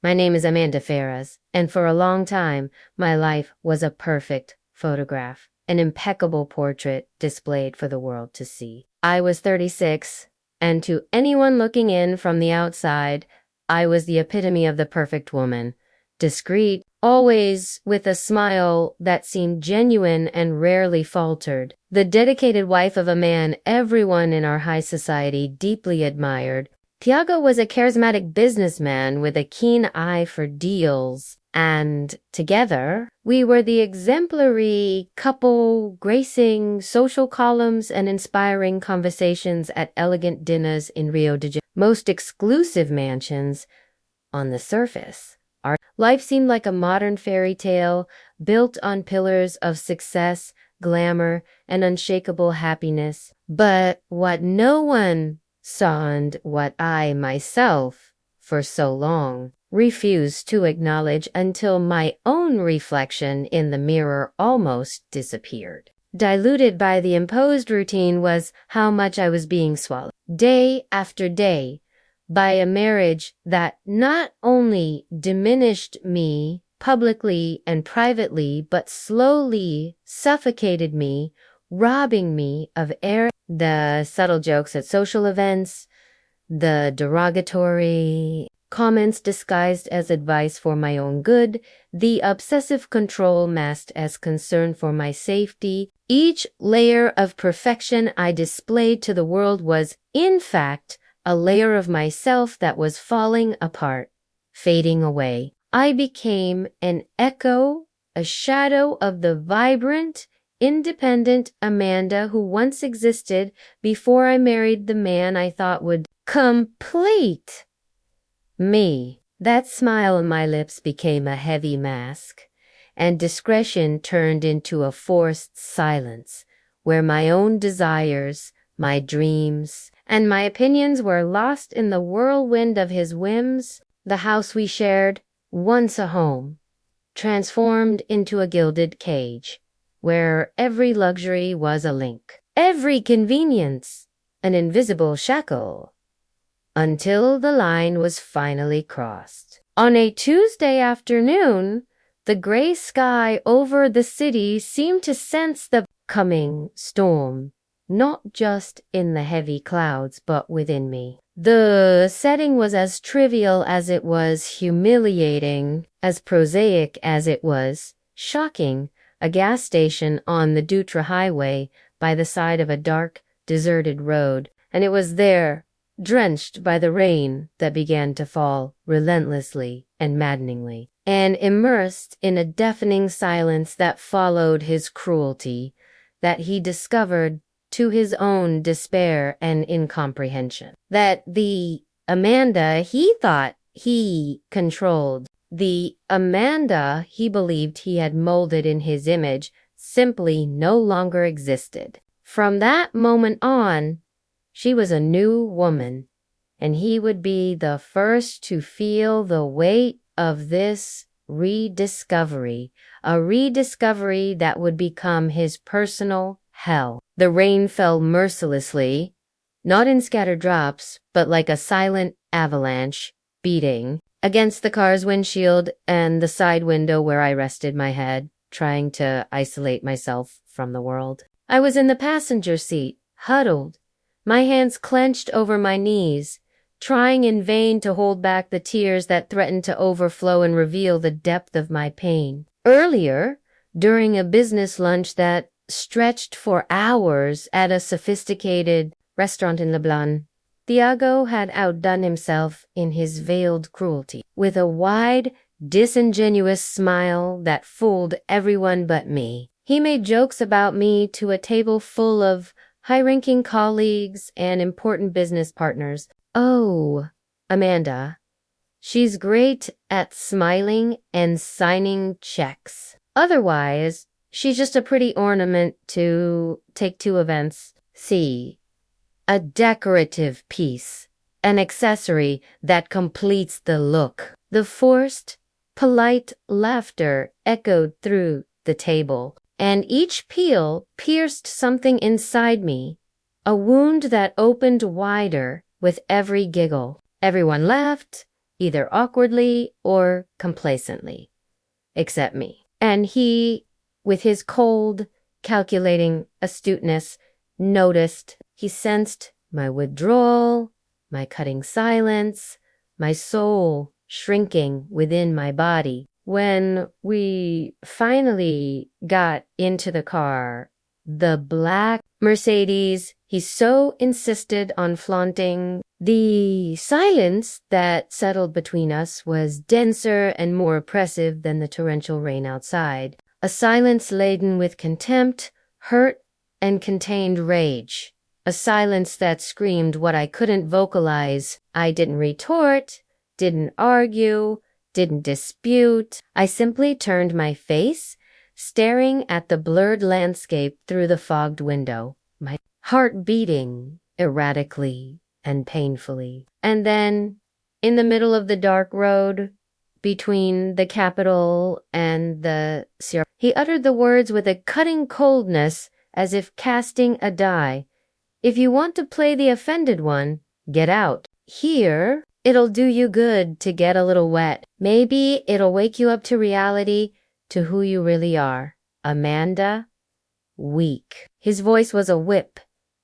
My name is Amanda Ferraz, and for a long time, my life was a perfect photograph, an impeccable portrait displayed for the world to see. I was 36, and to anyone looking in from the outside, I was the epitome of the perfect woman. Discreet, always with a smile that seemed genuine and rarely faltered. The dedicated wife of a man everyone in our high society deeply admired. Tiago was a charismatic businessman with a keen eye for deals, and together, we were the exemplary couple gracing social columns and inspiring conversations at elegant dinners in Rio de Janeiro. Most exclusive mansions on the surface. Our life seemed like a modern fairy tale built on pillars of success, glamour, and unshakable happiness. But what no one saw, and what I myself, for so long, refused to acknowledge until my own reflection in the mirror almost disappeared. Diluted by the imposed routine was how much I was being swallowed, day after day, by a marriage that not only diminished me publicly and privately, but slowly suffocated me, robbing me of air. The subtle jokes at social events, the derogatory comments disguised as advice for my own good, the obsessive control masked as concern for my safety. Each layer of perfection I displayed to the world was, in fact, a layer of myself that was falling apart, fading away. I became an echo, a shadow of the vibrant, independent Amanda who once existed before I married the man I thought would complete me. That smile on my lips became a heavy mask, and discretion turned into a forced silence, where my own desires, my dreams, and my opinions were lost in the whirlwind of his whims. The house we shared, once a home, transformed into a gilded cage, where every luxury was a link, every convenience an invisible shackle, until the line was finally crossed. On a Tuesday afternoon, the gray sky over the city seemed to sense the coming storm, not just in the heavy clouds, but within me. The setting was as trivial as it was humiliating, as prosaic as it was shocking. A gas station on the Dutra Highway by the side of a dark, deserted road, and it was there, drenched by the rain that began to fall relentlessly and maddeningly, and immersed in a deafening silence that followed his cruelty, that he discovered to his own despair and incomprehension. That the Amanda he thought he controlled, the Amanda he believed he had molded in his image, simply no longer existed. From that moment on, she was a new woman, and he would be the first to feel the weight of this rediscovery, a rediscovery that would become his personal hell. The rain fell mercilessly, not in scattered drops, but like a silent avalanche, beating against the car's windshield and the side window where I rested my head, trying to isolate myself from the world. I was in the passenger seat, huddled, my hands clenched over my knees, trying in vain to hold back the tears that threatened to overflow and reveal the depth of my pain. Earlier, during a business lunch that stretched for hours at a sophisticated restaurant in Leblon, Tiago had outdone himself in his veiled cruelty, with a wide, disingenuous smile that fooled everyone but me. He made jokes about me to a table full of high-ranking colleagues and important business partners. Oh, Amanda. She's great at smiling and signing checks. Otherwise, she's just a pretty ornament to take to events. See, a decorative piece, an accessory that completes the look. The forced, polite laughter echoed through the table, and each peal pierced something inside me, a wound that opened wider with every giggle. Everyone laughed, either awkwardly or complacently, except me. And he, with his cold, calculating astuteness, noticed. He sensed my withdrawal, my cutting silence, my soul shrinking within my body. When we finally got into the car, the black Mercedes, he so insisted on flaunting. The silence that settled between us was denser and more oppressive than the torrential rain outside, a silence laden with contempt, hurt, and contained rage, a silence that screamed what I couldn't vocalize. I didn't retort, didn't argue, didn't dispute. I simply turned my face, staring at the blurred landscape through the fogged window, my heart beating erratically and painfully. And then, in the middle of the dark road, between the Capitol and the Sierra, he uttered the words with a cutting coldness, as if casting a die. If you want to play the offended one, get out. Here, it'll do you good to get a little wet. Maybe it'll wake you up to reality, to who you really are. Amanda, weak. His voice was a whip,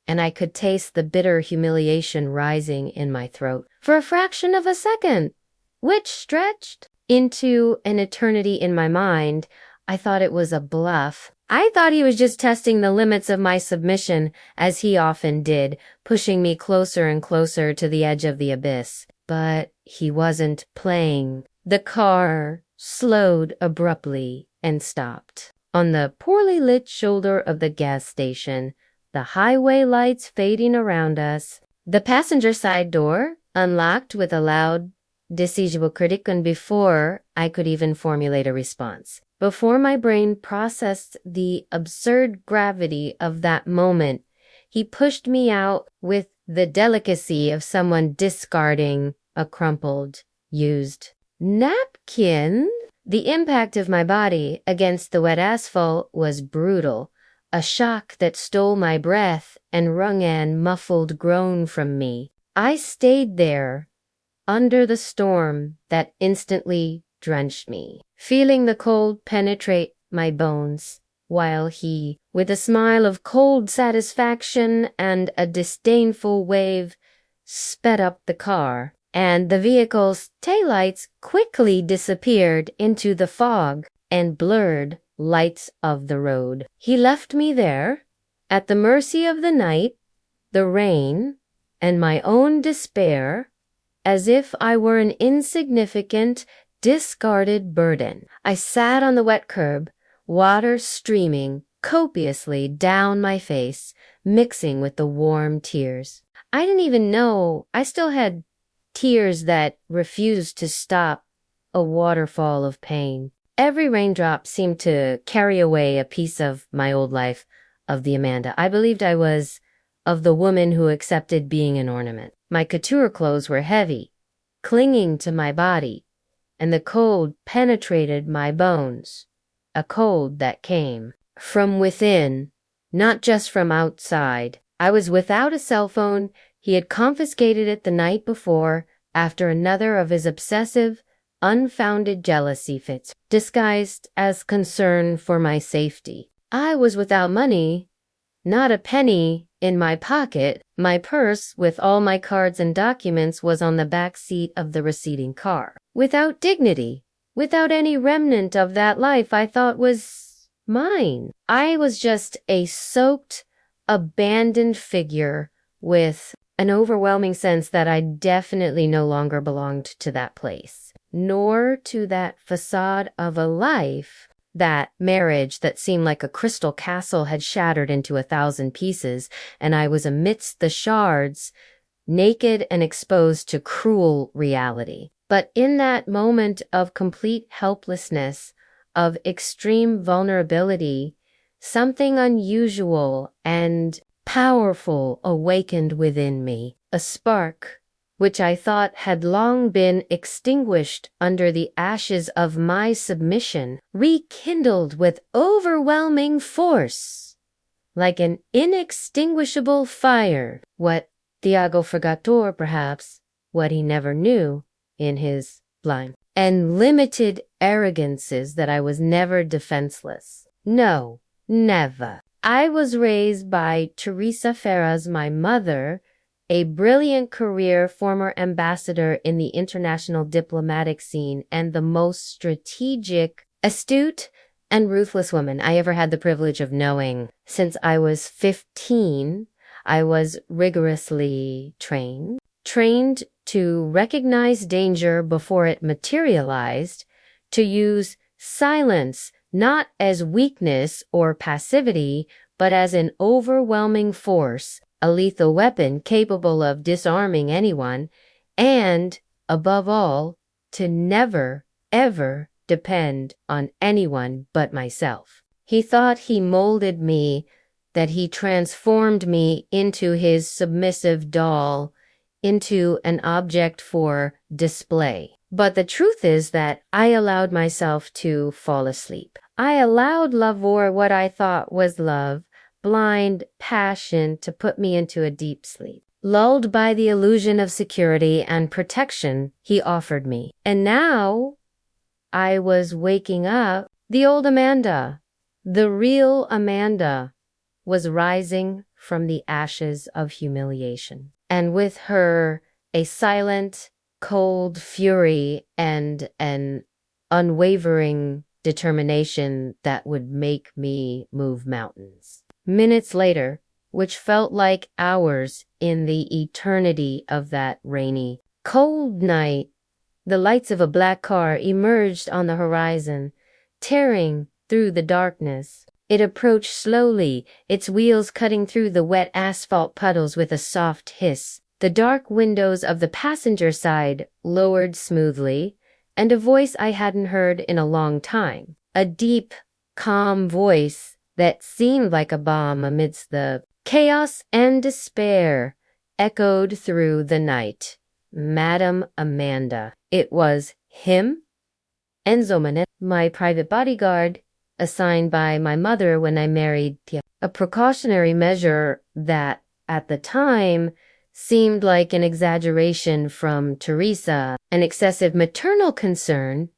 and I could taste the bitter humiliation rising in my throat. For a fraction of a second, which stretched into an eternity in my mind, I thought it was a bluff. I thought he was just testing the limits of my submission, as he often did, pushing me closer and closer to the edge of the abyss. But he wasn't playing. The car slowed abruptly and stopped. On the poorly lit shoulder of the gas station, the highway lights fading around us, the passenger side door unlocked with a loud, dirigible critic, and before I could even formulate a response. Before my brain processed the absurd gravity of that moment, he pushed me out with the delicacy of someone discarding a crumpled, used napkin. The impact of my body against the wet asphalt was brutal, a shock that stole my breath and wrung an muffled groan from me. I stayed there, under the storm that instantly drenched me, feeling the cold penetrate my bones, while he, with a smile of cold satisfaction and a disdainful wave, sped up the car, and the vehicle's taillights quickly disappeared into the fog and blurred lights of the road. He left me there, at the mercy of the night, the rain, and my own despair, as if I were an insignificant, discarded burden. I sat on the wet curb, water streaming copiously down my face, mixing with the warm tears. I didn't even know I still had tears that refused to stop a waterfall of pain. Every raindrop seemed to carry away a piece of my old life, of the Amanda I believed I was, of the woman who accepted being an ornament. My couture clothes were heavy, clinging to my body, and the cold penetrated my bones, a cold that came from within, not just from outside. I was without a cell phone. He had confiscated it the night before, after another of his obsessive, unfounded jealousy fits, disguised as concern for my safety. I was without money, not a penny in my pocket. My purse, with all my cards and documents, was on the back seat of the receding car. Without dignity, without any remnant of that life I thought was mine. I was just a soaked, abandoned figure with an overwhelming sense that I definitely no longer belonged to that place, nor to that facade of a life, that marriage that seemed like a crystal castle had shattered into 1,000 pieces, and I was amidst the shards, naked and exposed to cruel reality. But in that moment of complete helplessness, of extreme vulnerability, something unusual and powerful awakened within me, a spark which I thought had long been extinguished under the ashes of my submission, rekindled with overwhelming force, like an inextinguishable fire. What Thiago forgot, or perhaps what he never knew, in his blind and limited arrogances that I was never defenseless. No, never. I was raised by Teresa Ferraz, my mother, a brilliant career former ambassador in the international diplomatic scene and the most strategic, astute, and ruthless woman I ever had the privilege of knowing. Since I was 15, I was rigorously trained to recognize danger before it materialized, to use silence not as weakness or passivity, but as an overwhelming force, a lethal weapon capable of disarming anyone, and, above all, to never, ever depend on anyone but myself. He thought he molded me, that he transformed me into his submissive doll, into an object for display. But the truth is that I allowed myself to fall asleep. I allowed love, or what I thought was love, blind passion, to put me into a deep sleep, lulled by the illusion of security and protection he offered me. And now I was waking up. The old Amanda, the real Amanda, was rising from the ashes of humiliation. And with her, a silent, cold fury and an unwavering determination that would make me move mountains. Minutes later, which felt like hours in the eternity of that rainy, cold night, the lights of a black car emerged on the horizon, tearing through the darkness. It approached slowly, its wheels cutting through the wet asphalt puddles with a soft hiss. The dark windows of the passenger side lowered smoothly, and a voice I hadn't heard in a long time. A deep, calm voice that seemed like a balm amidst the chaos and despair echoed through the night. Madam Amanda. It was him? Enzo Manet, my private bodyguard, assigned by my mother when I married Tia. A precautionary measure that, at the time, seemed like an exaggeration from Teresa, an excessive maternal concern,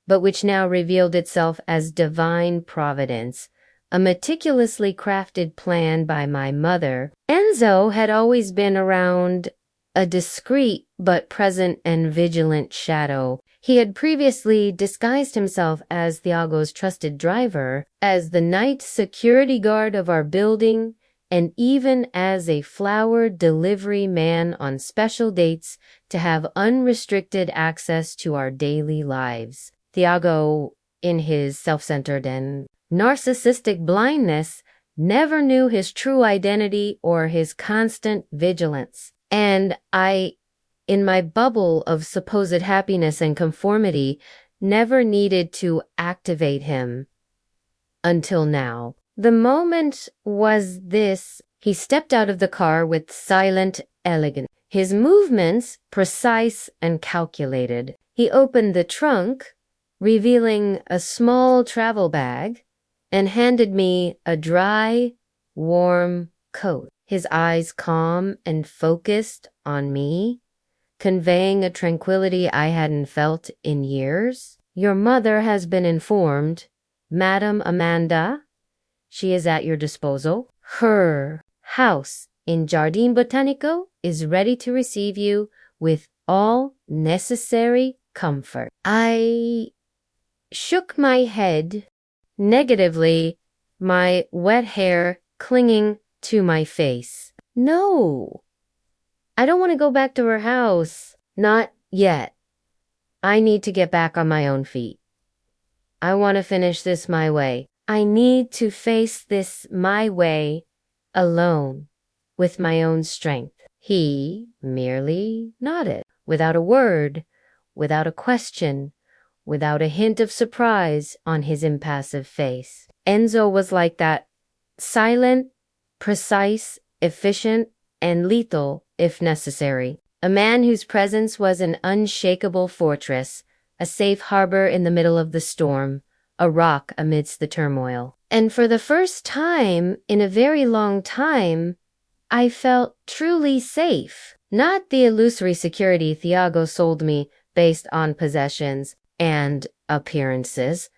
but which now revealed itself as divine providence, a meticulously crafted plan by my mother. Enzo had always been around, a discreet but present and vigilant shadow. He had previously disguised himself as Thiago's trusted driver, as the night security guard of our building, and even as a flower delivery man on special dates to have unrestricted access to our daily lives. Thiago, in his self-centered and narcissistic blindness, never knew his true identity or his constant vigilance. And I, in my bubble of supposed happiness and conformity, never needed to activate him until now. The moment was this. He stepped out of the car with silent elegance, his movements precise and calculated. He opened the trunk, revealing a small travel bag, and handed me a dry, warm coat. His eyes calm and focused on me, conveying a tranquility I hadn't felt in years. Your mother has been informed, Madam Amanda. She is at your disposal. Her house in Jardin Botanico is ready to receive you with all necessary comfort. I shook my head negatively, my wet hair clinging to my face. No, I don't want to go back to her house. Not yet. I need to get back on my own feet. I want to finish this my way. I need to face this my way alone, with my own strength. He merely nodded, without a word, without a question, without a hint of surprise on his impassive face. Enzo was like that, silent, precise, efficient, and lethal if necessary. A man whose presence was an unshakable fortress, a safe harbor in the middle of the storm, a rock amidst the turmoil. And for the first time in a very long time, I felt truly safe. Not the illusory security Thiago sold me, based on possessions and appearances,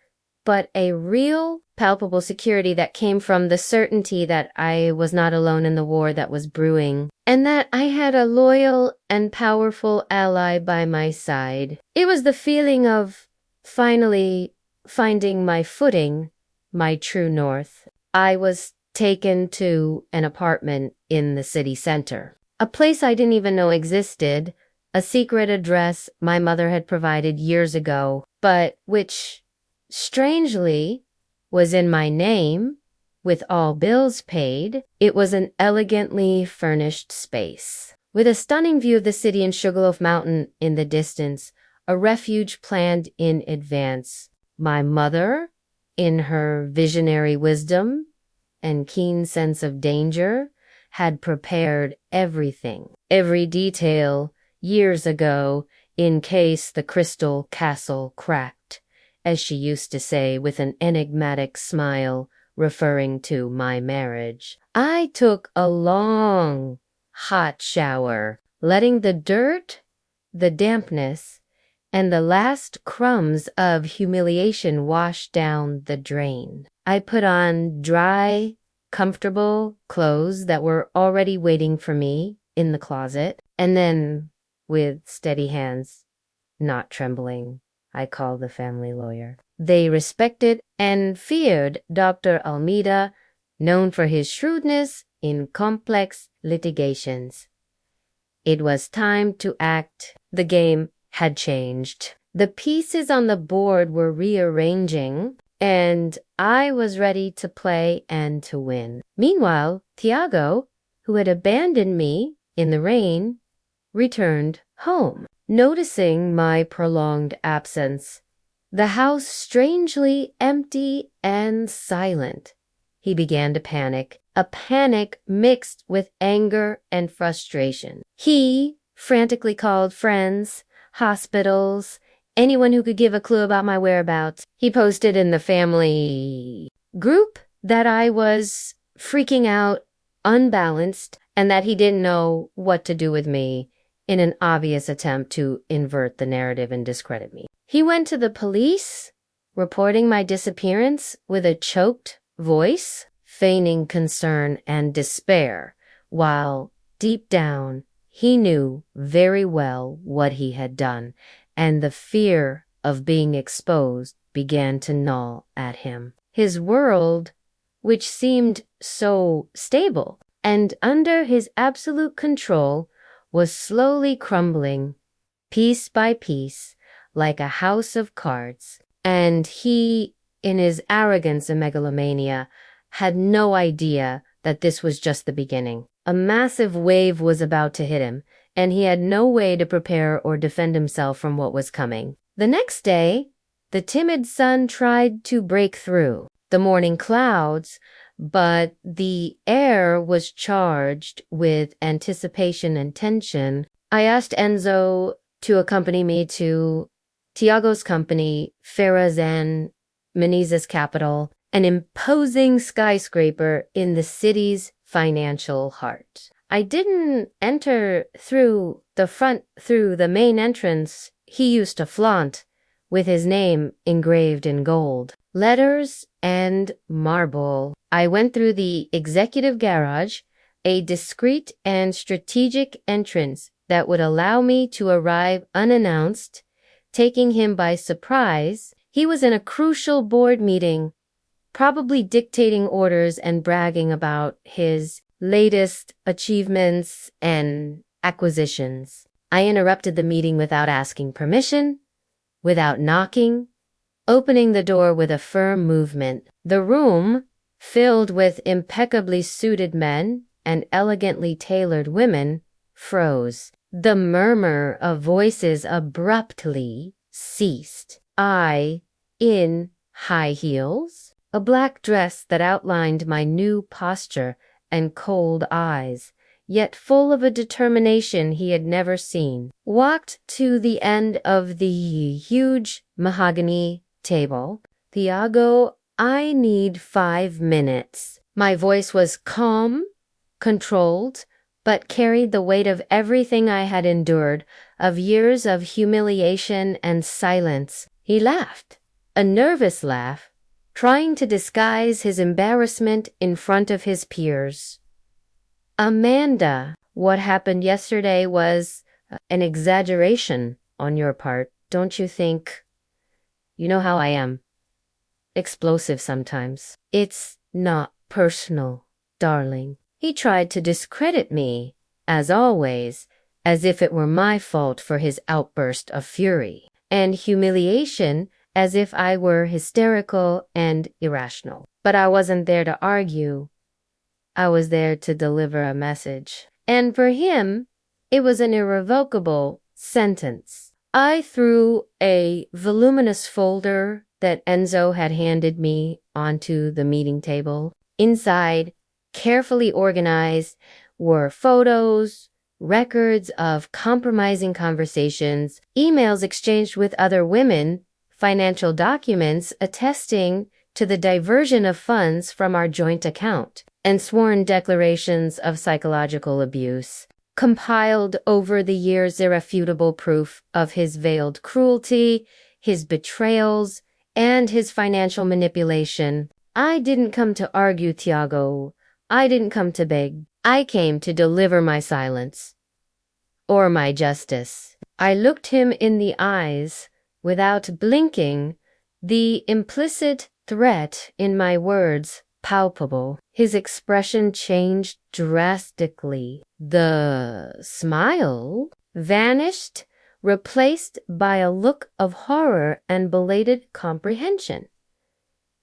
but a real, palpable security that came from the certainty that I was not alone in the war that was brewing, and that I had a loyal and powerful ally by my side. It was the feeling of finally finding my footing, my true north. I was taken to an apartment in the city center, a place I didn't even know existed, a secret address my mother had provided years ago, but which, strangely, was in my name, with all bills paid. It was an elegantly furnished space, with a stunning view of the city and Sugarloaf Mountain in the distance, a refuge planned in advance. My mother, in her visionary wisdom and keen sense of danger, had prepared everything, every detail, years ago, in case the crystal castle cracked, as she used to say with an enigmatic smile, referring to my marriage. I took a long, hot shower, letting the dirt, the dampness, and the last crumbs of humiliation wash down the drain. I put on dry, comfortable clothes that were already waiting for me in the closet, and then, with steady hands, not trembling, I called the family lawyer. They respected and feared Dr. Almeida, known for his shrewdness in complex litigations. It was time to act. The game had changed. The pieces on the board were rearranging, and I was ready to play and to win. Meanwhile, Tiago, who had abandoned me in the rain, returned home. Noticing my prolonged absence, the house strangely empty and silent, he began to panic, a panic mixed with anger and frustration. He frantically called friends, hospitals, anyone who could give a clue about my whereabouts. He posted in the family group that I was freaking out, unbalanced, and that he didn't know what to do with me, in an obvious attempt to invert the narrative and discredit me. He went to the police, reporting my disappearance with a choked voice, feigning concern and despair, while deep down he knew very well what he had done, and the fear of being exposed began to gnaw at him. His world, which seemed so stable and under his absolute control, was slowly crumbling, piece by piece, like a house of cards, and he, in his arrogance and megalomania, had no idea that this was just the beginning. A massive wave was about to hit him, and he had no way to prepare or defend himself from what was coming. The next day, the timid sun tried to break through the morning clouds, but the air was charged with anticipation and tension. I asked Enzo to accompany me to Tiago's company, Farazan Menezes Capital, an imposing skyscraper in the city's financial heart. I didn't enter through the front, through the main entrance he used to flaunt, with his name engraved in gold, letters and marble. I went through the executive garage, a discreet and strategic entrance that would allow me to arrive unannounced, taking him by surprise. He was in a crucial board meeting, probably dictating orders and bragging about his latest achievements and acquisitions. I interrupted the meeting without asking permission, without knocking, opening the door with a firm movement. The room, filled with impeccably suited men and elegantly tailored women, froze. The murmur of voices abruptly ceased. I, in high heels, a black dress that outlined my new posture and cold eyes, yet full of a determination he had never seen, walked to the end of the huge mahogany table. Tiago, I need 5 minutes. My voice was calm, controlled, but carried the weight of everything I had endured, of years of humiliation and silence. He laughed, a nervous laugh, trying to disguise his embarrassment in front of his peers. Amanda, what happened yesterday was an exaggeration on your part, don't you think? You know how I am. Explosive sometimes. It's not personal, darling. He tried to discredit me, as always, as if it were my fault for his outburst of fury, and humiliation as if I were hysterical and irrational. But I wasn't there to argue. I was there to deliver a message. And for him, it was an irrevocable sentence. I threw a voluminous folder that Enzo had handed me onto the meeting table. Inside, carefully organized, were photos, records of compromising conversations, emails exchanged with other women, financial documents attesting to the diversion of funds from our joint account, and sworn declarations of psychological abuse, compiled over the years irrefutable proof of his veiled cruelty, his betrayals, and his financial manipulation. I didn't come to argue, Tiago. I didn't come to beg. I came to deliver my silence, or my justice. I looked him in the eyes without blinking, the implicit threat in my words palpable. His expression changed drastically. The smile vanished, replaced by a look of horror and belated comprehension.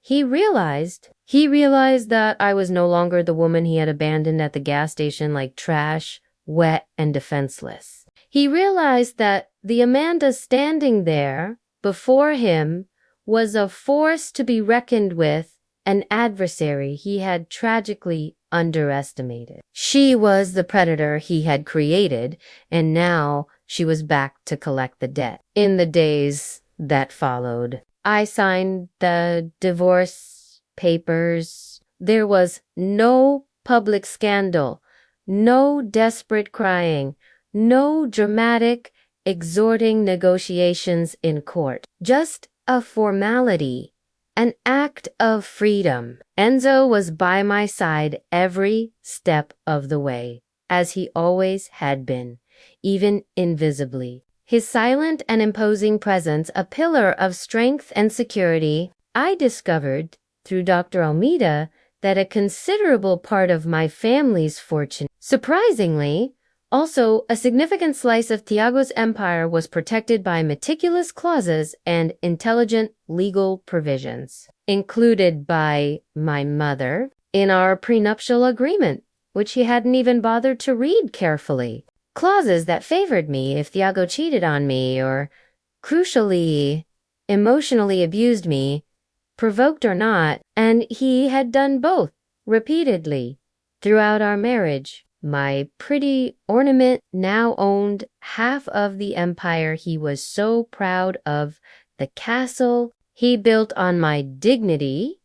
He realized that I was no longer the woman he had abandoned at the gas station like trash, wet and defenseless. He realized that the Amanda standing there before him was a force to be reckoned with, an adversary he had tragically underestimated. She was the predator he had created, and now she was back to collect the debt. In the days that followed, I signed the divorce papers. There was no public scandal, no desperate crying, no dramatic, exhorting negotiations in court. Just a formality, an act of freedom. Enzo was by my side every step of the way, as he always had been, even invisibly. His silent and imposing presence a pillar of strength and security. I discovered, through Dr. Almeida, that a considerable part of my family's fortune, surprisingly, also a significant slice of Tiago's empire, was protected by meticulous clauses and intelligent legal provisions, included by my mother in our prenuptial agreement, which he hadn't even bothered to read carefully. Clauses that favored me if Tiago cheated on me or, crucially, emotionally abused me, provoked or not, and he had done both repeatedly throughout our marriage. My pretty ornament now owned half of the empire he was so proud of, the castle he built on my dignity,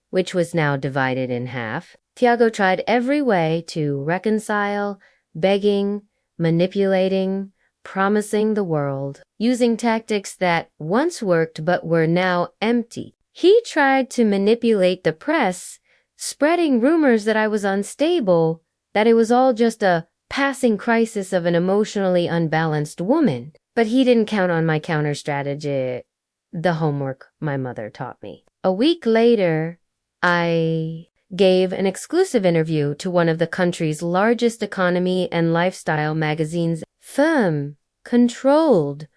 which was now divided in half. Tiago tried every way to reconcile, begging, manipulating, promising the world, using tactics that once worked but were now empty. He tried to manipulate the press, spreading rumors that I was unstable, that it was all just a passing crisis of an emotionally unbalanced woman. But he didn't count on my counter strategy, the homework my mother taught me. A week later, I gave an exclusive interview to one of the country's largest economy and lifestyle magazines, firm, controlled,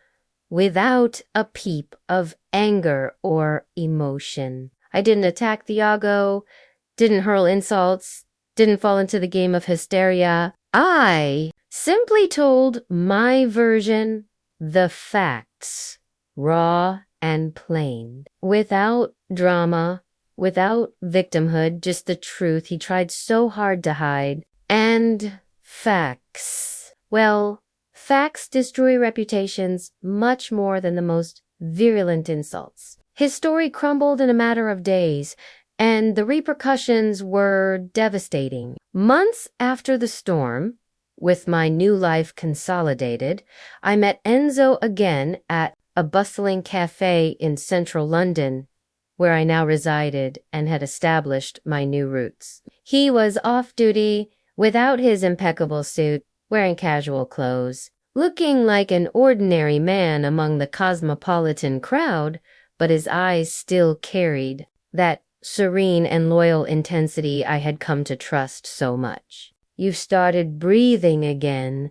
without a peep of anger or emotion. I didn't attack Tiago, didn't hurl insults, didn't fall into the game of hysteria. I simply told my version, the facts, raw and plain, without drama, without victimhood, just the truth he tried so hard to hide. And facts. Well, facts destroy reputations much more than the most virulent insults. His story crumbled in a matter of days, and the repercussions were devastating. Months after the storm, with my new life consolidated, I met Enzo again at a bustling cafe in central London, where I now resided and had established my new roots. He was off duty, without his impeccable suit, wearing casual clothes, looking like an ordinary man among the cosmopolitan crowd, but his eyes still carried that serene and loyal intensity I had come to trust so much. "You've started breathing again,"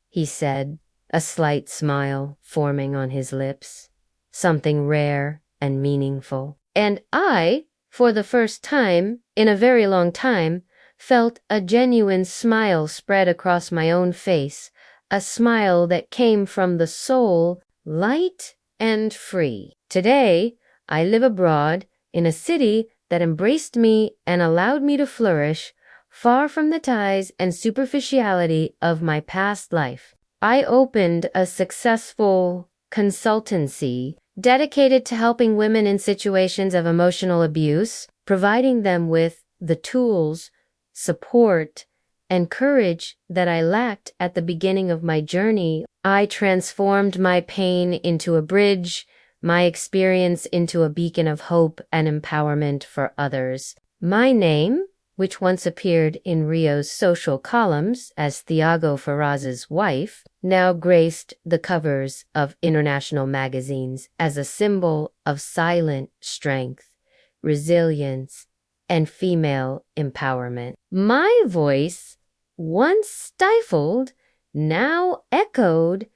he said, a slight smile forming on his lips, something rare and meaningful. And I, for the first time in a very long time, felt a genuine smile spread across my own face, a smile that came from the soul, light and free. Today, I live abroad in a city that embraced me and allowed me to flourish, far from the ties and superficiality of my past life. I opened a successful consultancy dedicated to helping women in situations of emotional abuse, providing them with the tools, support, and courage that I lacked at the beginning of my journey. I transformed my pain into a bridge, my experience into a beacon of hope and empowerment for others. My name, which once appeared in Rio's social columns as Thiago Ferraz's wife, now graced the covers of international magazines as a symbol of silent strength, resilience, and female empowerment. My voice, once stifled, now echoed,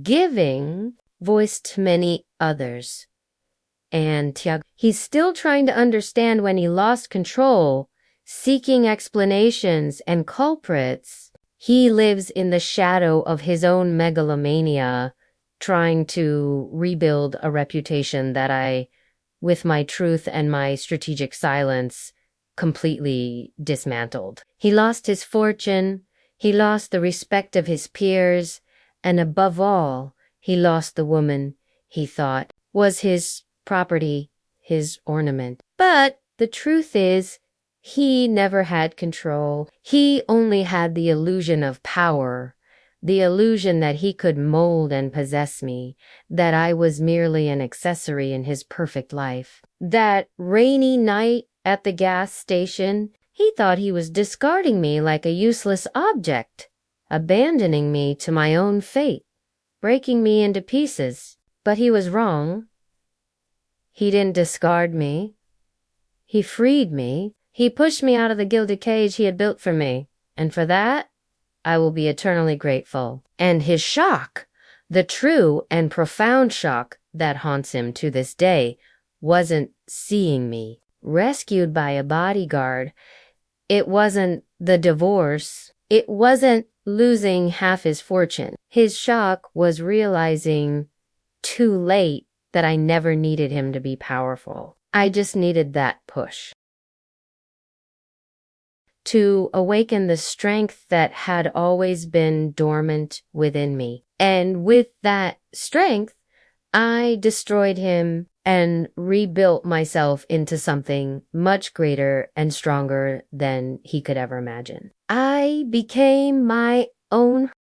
giving voice to many others. And Thiago, he's still trying to understand when he lost control, seeking explanations and culprits. He lives in the shadow of his own megalomania, trying to rebuild a reputation that I, with my truth and my strategic silence, completely dismantled. He lost his fortune, he lost the respect of his peers, and above all, he lost the woman he thought was his property, his ornament. But the truth is, he never had control. He only had the illusion of power, the illusion that he could mold and possess me, that I was merely an accessory in his perfect life. That rainy night at the gas station, he thought he was discarding me like a useless object, abandoning me to my own fate, breaking me into pieces. But he was wrong. He didn't discard me. He freed me. He pushed me out of the gilded cage he had built for me, and for that, I will be eternally grateful. And his shock, the true and profound shock that haunts him to this day, wasn't seeing me rescued by a bodyguard. It wasn't the divorce. It wasn't losing half his fortune. His shock was realizing too late that I never needed him to be powerful. I just needed that push to awaken the strength that had always been dormant within me. And with that strength, I destroyed him and rebuilt myself into something much greater and stronger than he could ever imagine. I became my own